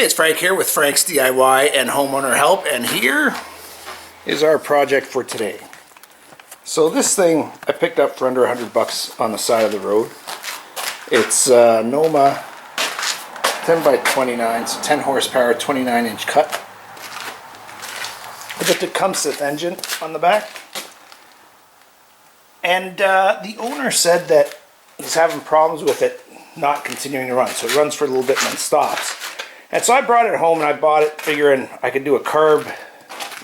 Hey, it's Frank here with Frank's DIY and Homeowner Help, and here is our project for today. So this thing I picked up for under $100 on the side of the road. It's Noma 10 by 29, so 10 horsepower, 29-inch cut with a Tecumseth engine on the back. And the owner said that he's having problems with it not continuing to run, so it runs for a little bit and then stops. And so I brought it home and I bought it figuring I could do a carb,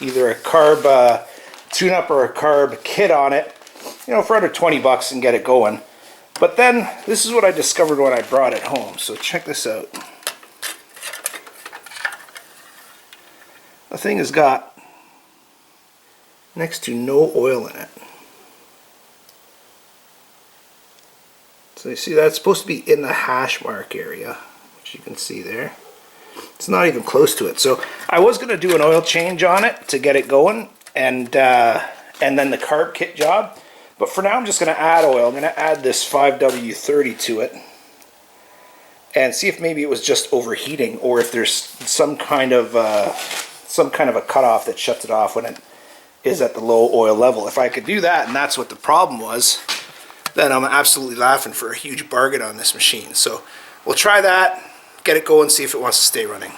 either a carb tune-up or a carb kit on it, you know, for under $20 and get it going. But then this is what I discovered when I brought it home. So check this out. The thing has got next to no oil in it. So you see that's supposed to be in the hash mark area, which you can see there. It's not even close to it. So I was going to do an oil change on it to get it going, and then the carb kit job. But for now I'm just going to add oil. I'm going to add this 5W30 to it and see if maybe it was just overheating, or if there's some kind of a cutoff that shuts it off when it is at the low oil level. If I could do that and that's what the problem was, then I'm absolutely laughing for a huge bargain on this machine. So we'll try that, get it going, see if it wants to stay running.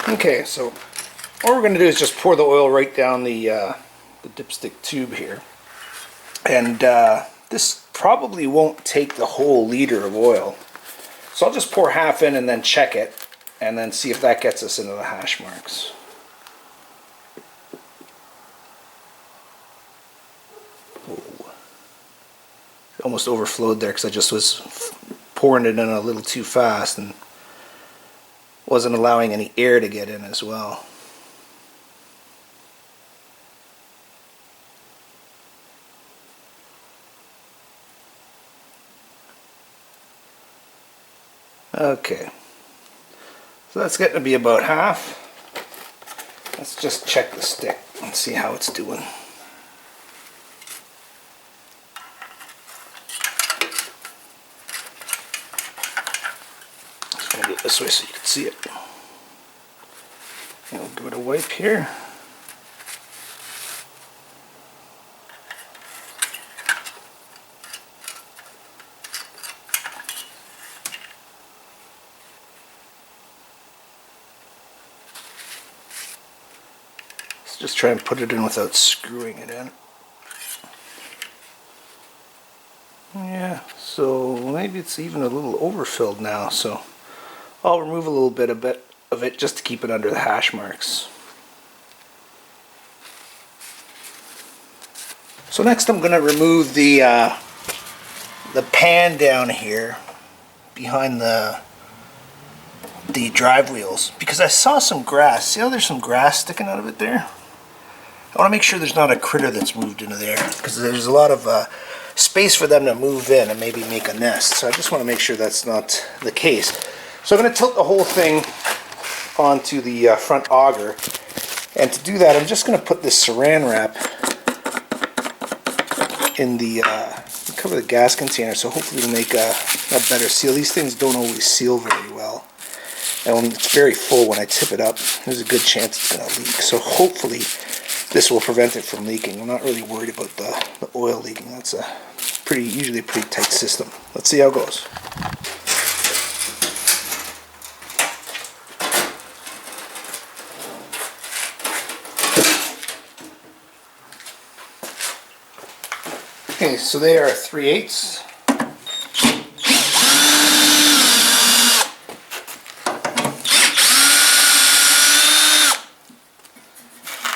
Okay, so all we're going to do is just pour the oil right down the dipstick tube here. And this probably won't take the whole liter of oil. So I'll just pour half in and then check it, and then see if that gets us into the hash marks. Almost overflowed there because I just was pouring it in a little too fast and wasn't allowing any air to get in as well. Okay, so that's getting to be about half. Let's just check the stick and see how it's doing. Do it this way so you can see it. And we'll give it a wipe here. Let's just try and put it in without screwing it in. Yeah, so maybe it's even a little overfilled now, so I'll remove a little bit of it just to keep it under the hash marks. So next I'm going to remove the pan down here behind the drive wheels, because I saw some grass. See how there's some grass sticking out of it there? I want to make sure there's not a critter that's moved into there, because there's a lot of space for them to move in and maybe make a nest. So I just want to make sure that's not the case. So I'm going to tilt the whole thing onto the front auger, and to do that I'm just going to put this saran wrap in the cover the gas container, so hopefully it'll make a better seal. These things don't always seal very well, and when it's very full, when I tip it up, there's a good chance it's going to leak. So hopefully this will prevent it from leaking. I'm not really worried about the oil leaking. That's usually a pretty tight system. Let's see how it goes. Okay, so they are 3/8.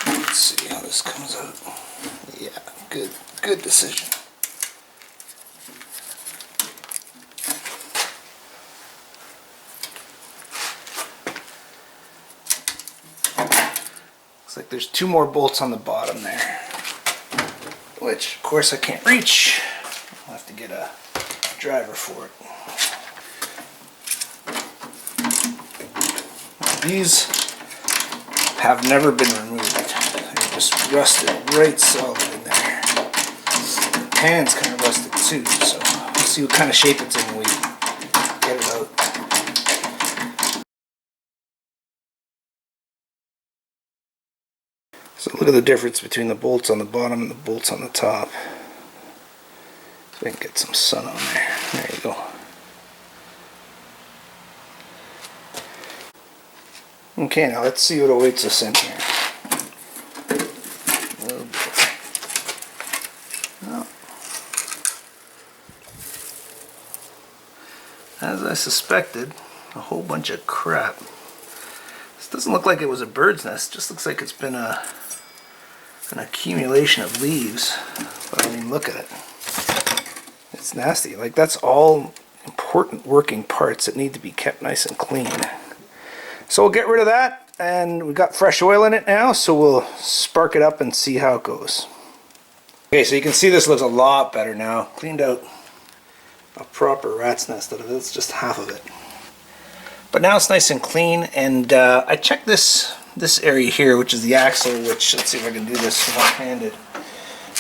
Let's see how this comes out. Yeah, good decision. Looks like there's 2 more bolts on the bottom there, which of course I can't reach. I'll have to get a driver for it. These have never been removed. They're just rusted right solid in there. The pan's kind of rusted too, so we'll see what kind of shape it's in when we get it out. So look at the difference between the bolts on the bottom and the bolts on the top. So I can get some sun on there. There you go. Okay, now let's see what awaits us in here. Oh boy. Well, as I suspected, a whole bunch of crap. This doesn't look like it was a bird's nest. It just looks like it's been an accumulation of leaves. But I mean, look at it. It's nasty. Like, that's all important working parts that need to be kept nice and clean. So we'll get rid of that, and we've got fresh oil in it now, so we'll spark it up and see how it goes. Okay, so you can see this looks a lot better now. Cleaned out a proper rat's nest out of it. It's just half of it. But now it's nice and clean, and I checked this area here, which is the axle, which, let's see if I can do this one-handed,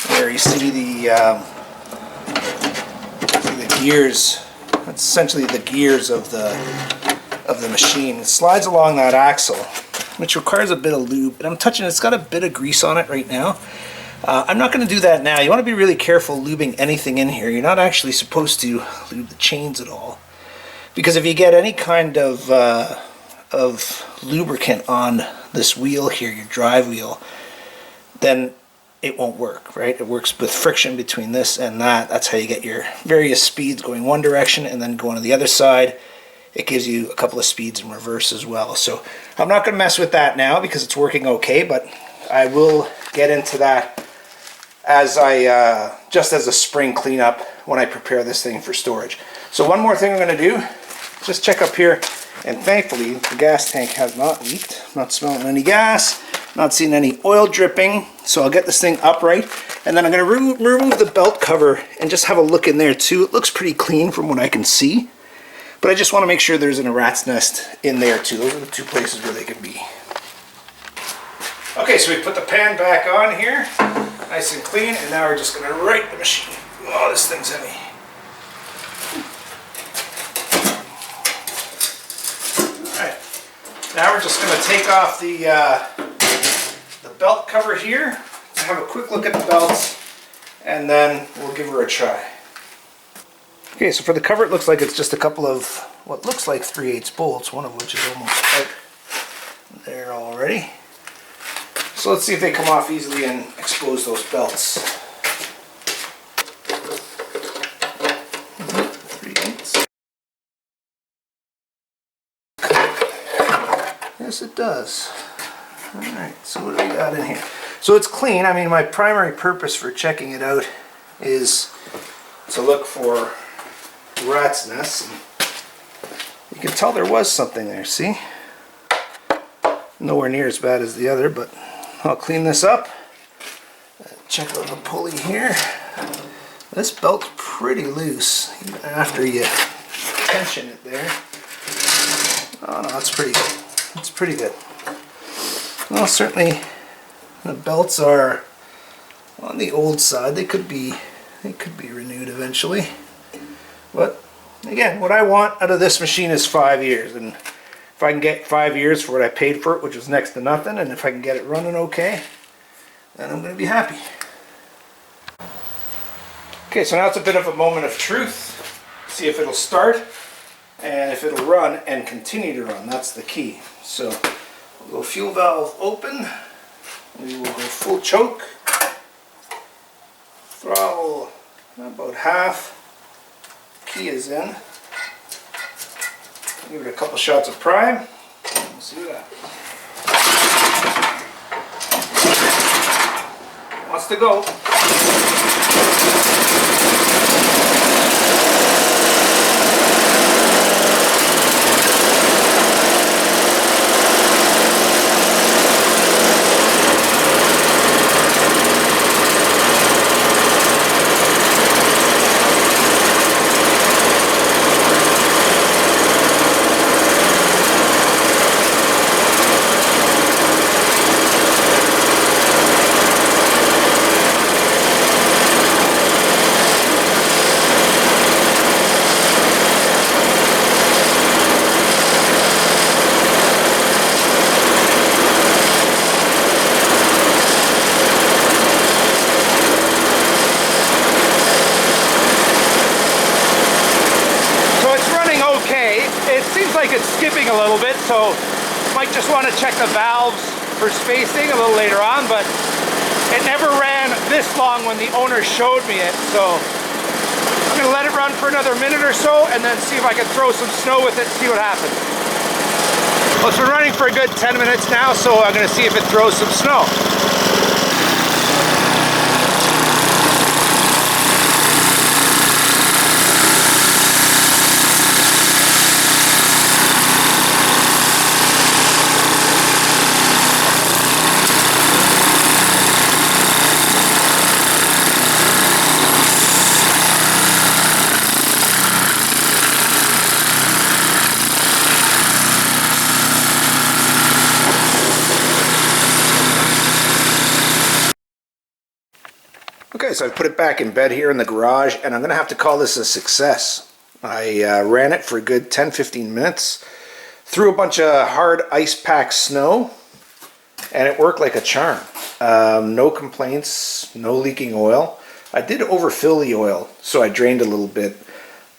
where you see the gears. That's essentially the gears of the machine. It slides along that axle, which requires a bit of lube, and I'm touching it. It's got a bit of grease on it right now. I'm not going to do that now. You want to be really careful lubing anything in here. You're not actually supposed to lube the chains at all, because if you get any kind of lubricant on this wheel here, your drive wheel, then it won't work, right? It works with friction between this and that. That's how you get your various speeds going one direction and then going to the other side. It gives you a couple of speeds in reverse as well. So I'm not going to mess with that now because it's working okay, but I will get into that as I just as a spring cleanup when I prepare this thing for storage. So one more thing I'm going to do, just check up here, and thankfully the gas tank has not leaked. I'm not smelling any gas, not seeing any oil dripping. So I'll get this thing upright, and then I'm going to remove the belt cover and just have a look in there too. It looks pretty clean from what I can see. But I just want to make sure there isn't a rat's nest in there too. Those are the two places where they can be. Okay, so we put the pan back on here, nice and clean, and now we're just going to right the machine. Oh, this thing's heavy. Alright, now we're just going to take off the belt cover here, have a quick look at the belts, and then we'll give her a try. Okay, so for the cover it looks like it's just a couple of what looks like 3/8 bolts, one of which is almost out there already. So let's see if they come off easily and expose those belts. 3/8. Yes, it does. Alright, so what do we got in here? So it's clean. I mean, my primary purpose for checking it out is to look for rat's nests. You can tell there was something there, see? Nowhere near as bad as the other, but I'll clean this up. Check out the pulley here. This belt's pretty loose, even after you tension it there. Oh no, that's pretty good. It's pretty good. Well, certainly the belts are on the old side. They could be renewed eventually. But again, what I want out of this machine is 5 years, and if I can get 5 years for what I paid for it, which was next to nothing, and if I can get it running okay, then I'm going to be happy. Okay, so now it's a bit of a moment of truth. See if it'll start and if it'll run and continue to run. That's the key. So we'll go fuel valve open. We will go full choke. Throttle about half. Key is in. Give it a couple shots of prime. We'll see that. Wants to go. a little bit, so might just want to check the valves for spacing a little later on, but it never ran this long when the owner showed me it, so I'm going to let it run for another minute or so and then see if I can throw some snow with it and see what happens. Well, it's been running for a good 10 minutes now, so I'm going to see if it throws some snow. Okay, so I put it back in bed here in the garage, and I'm going to have to call this a success. I ran it for a good 10-15 minutes, threw a bunch of hard ice pack snow, and it worked like a charm. No complaints, no leaking oil. I did overfill the oil, so I drained a little bit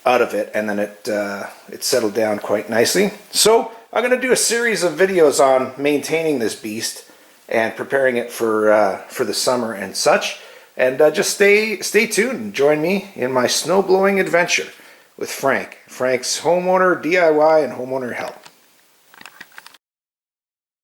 out of it, and then it settled down quite nicely. So I'm going to do a series of videos on maintaining this beast and preparing it for the summer and such. And just stay tuned and join me in my snow blowing adventure with Frank. Frank's Homeowner DIY and Homeowner Help.